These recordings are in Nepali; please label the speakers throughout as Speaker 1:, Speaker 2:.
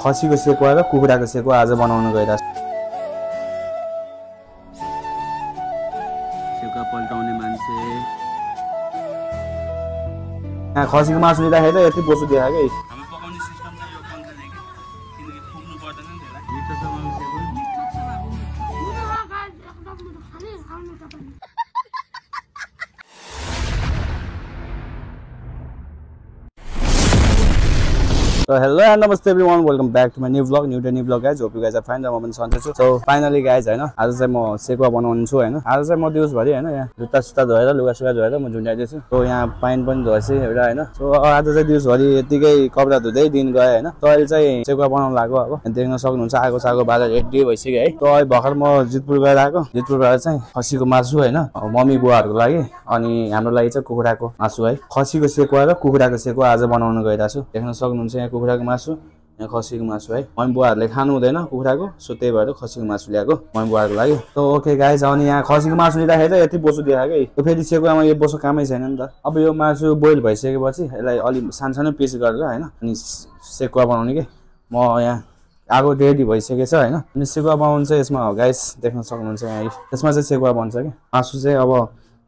Speaker 1: खसीको सेकुवा र कुखुराको सेकुवा आज बनाउन गइरहेको छु। सेकुवा पल्टाउने मान्छे यहाँ खसीको मासु लिँदाखेरि त यति बोसो देखा के हामी पकाउने सिस्टम चाहिँ यो पङ्खाले के किनकि फुक्नु पर्दैन नि त्यसलाई। मिठो छ mummy sekuwa So hello and namaste everyone, welcome back to my new vlog guys. Hope you guys are fine. म पनि सन्चै छु। So finally guys हैन आज चाहिँ म सेकुवा बनाउनु छु हैन। आज चाहिँ म दिवसभरि हैन यहाँ जुत्ता सुत्ता धोएर लुगा सुगा धोएर म झुन्ड्याइदै छु। So यहाँ पाइन पनि धोएछु एउटा हैन। So आज चाहिँ दिवसभरि यतिकै कपडा धुदै दिन गयो हैन। So अहिले चाहिँ सेकुवा बनाउन लाग्यो अब। देख्न सक्नुहुन्छ आगो सागो बाजा रेडी भइसक्यो है। So अहिले भर्खर म जितपुर गएर आएको। जितपुरबाट चाहिँ खसीको मासु हैन मम्मी बुवाहरुको लागि अनि हाम्रो लागि चाहिँ कुखुराको मासु है। खसीको सेकुवा र कुखुराको सेकुवा आज बनाउन गइरहेको छु। देख्न सक्नुहुन्छ यहाँ कुखुराको मासु यहाँ खसीको मासु है। मम्मी बुवाहरुले खानु हुँदैन कुखुराको, सो त्यही भएर खसीको मासु ल्याएको मम्मी बुवाहरुको लागि। तो ओके गाइस, अनि यहाँ खसीको मासु लिँदाखेरि त यति बोसो देखा के त्यो फेरि सेकुवामा यो बोसो कामै छैन नि त। अब यो मासु बोइल भइसकेपछि यसलाई अलि सानसानो पिस गरेर हैन अनि सेकुवा बनाउने के म यहाँ आगो रेडी भइसकेछ हैन। अनि सेकुवा बनाउनु चाहिँ यसमा हो गाइस, देख्न सक्नुहुन्छ यहाँ यसमा चाहिँ सेकुवा बन्छ के। मासु चाहिँ अब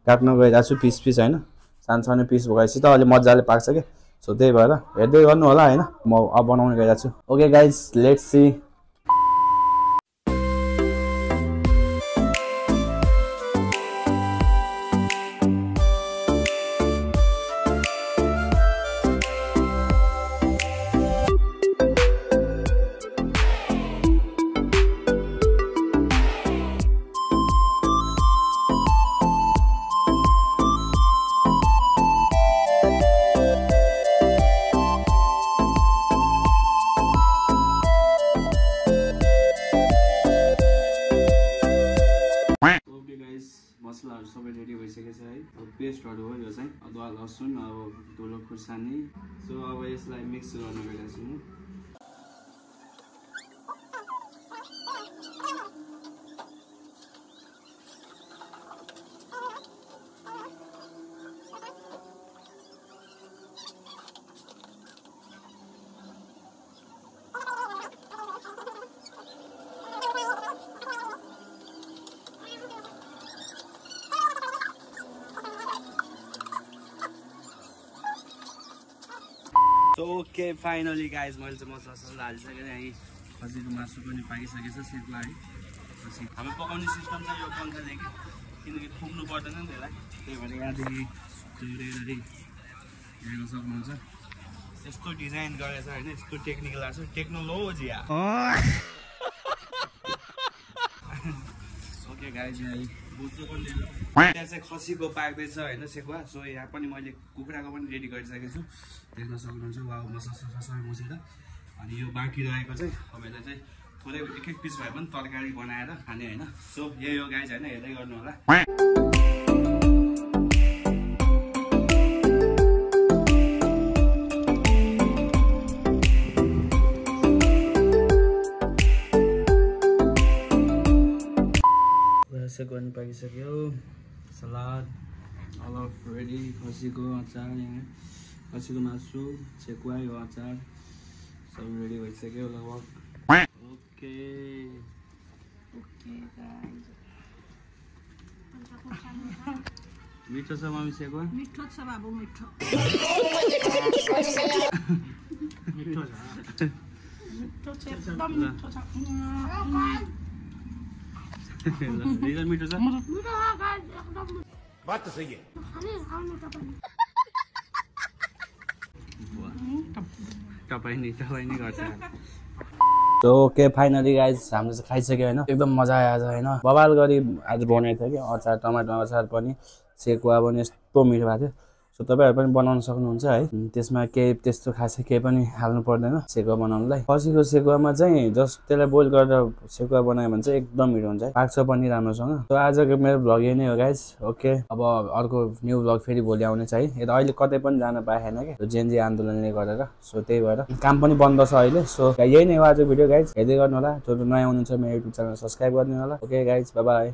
Speaker 1: काट्न गइरहेको छु पिस पिस हैन। सानसानो पिस भएपछि त अलि मजाले पाक्छ के। सो त्यही भएर हेर्दै गर्नु होला हैन। म अब बनाउन गइरहेको छु। Okay guys, let's see. मसलाहरु सबै रेडी भइसकेछ है। अब पेस्टहरु हो यो चाहिँ अदुवा लसुन अब धुलो खुर्सानी। सो अब यसलाई मिक्स गर्न गइरहेको छु। So okay, finally guys, मैले चाहिँ मसला ससला हालिसकेँ यहाँ खसीको मासु पनि पाकिसकेछ सेकुवा है। पछि हामी पकाउने सिस्टम चाहिँ यो पङ्खाले के किनकि फुक्नु पर्दैन नि त्यसलाई, त्यही भएर यहाँदेखि जोडेर हेर्न सक्नुहुन्छ यस्तो डिजाइन गरेछ हैन। यस्तो टेक्निकल आछ, टेक्नोलोजी आ। ओके गाइज, यहाँ बुझ्नु पनि यहाँ चाहिँ खसीको पाक्दैछ हैन सेकुवा। सो यहाँ पनि मैले कुखुराको पनि रेडी गरिसकेको छु, देख्न सक्नुहुन्छ। वाउ, मसला सबै मुछेर अनि यो बाँकी रहेको चाहिँ तपाईँले चाहिँ थोरै एक एक पिस भए पनि तरकारी बनाएर खाने हैन। सो यही हो गाइज हैन, हेर्दै गर्नु होला। सेकुवा पनि पाकिसक्यो, सलाद अल रेडी, खसीको अचार यहाँ खसीको मासु सेकुवा यो अचार सब रेडी भइसक्यो लगभग। ओके मिठो छ मम्मी सेकुवा?
Speaker 2: मिठो छ बाबु, मिठो
Speaker 1: मिठो छ
Speaker 2: एकदम मिठो छ।
Speaker 1: रिजन मिठो छ?
Speaker 3: बात तो सही है।
Speaker 1: तपाईँ नि गर्छ। So okay, finally guys, हामीले चाहिँ खाइसक्यो हैन। एकदम मजा आयो आज हैन। बवाल गरी आज बनाएको थियो कि अचार, टमाटर अचार पनि सेकुवा पनि यस्तो मिठो भएको थियो। सो तपाईहरु पनि बनाउन सक्नुहुन्छ है। त्यसमा केही त्यस्तो खासै केही पनि हाल्नु पर्दैन सेकुवा बनाउनलाई। खसीको सेकुवामा चाहिँ जस्ट त्यसलाई बोइल गरेर सेकुवा बनायो भने चाहिँ एकदम मिठो हुन्छ है, पाक्छ पनि राम्रोसँग। सो आजको मेरो भ्लग यही नै हो गाइस। ओके, अब अर्को न्यू भ्लग फेरि भोलि आउने छ है। यता अहिले कतै पनि जान पाएन के जेनजी आन्दोलनले गरेर। सो त्यही भएर काम पनि बन्द छ अहिले। सो यही नै हो आजको भिडियो गाइस, हेर्दै गर्नु होला। जो नयाँ हुनुहुन्छ मेरो युट्युब च्यानल सब्स्क्राइब गर्नु होला। Okay guys, bye bye.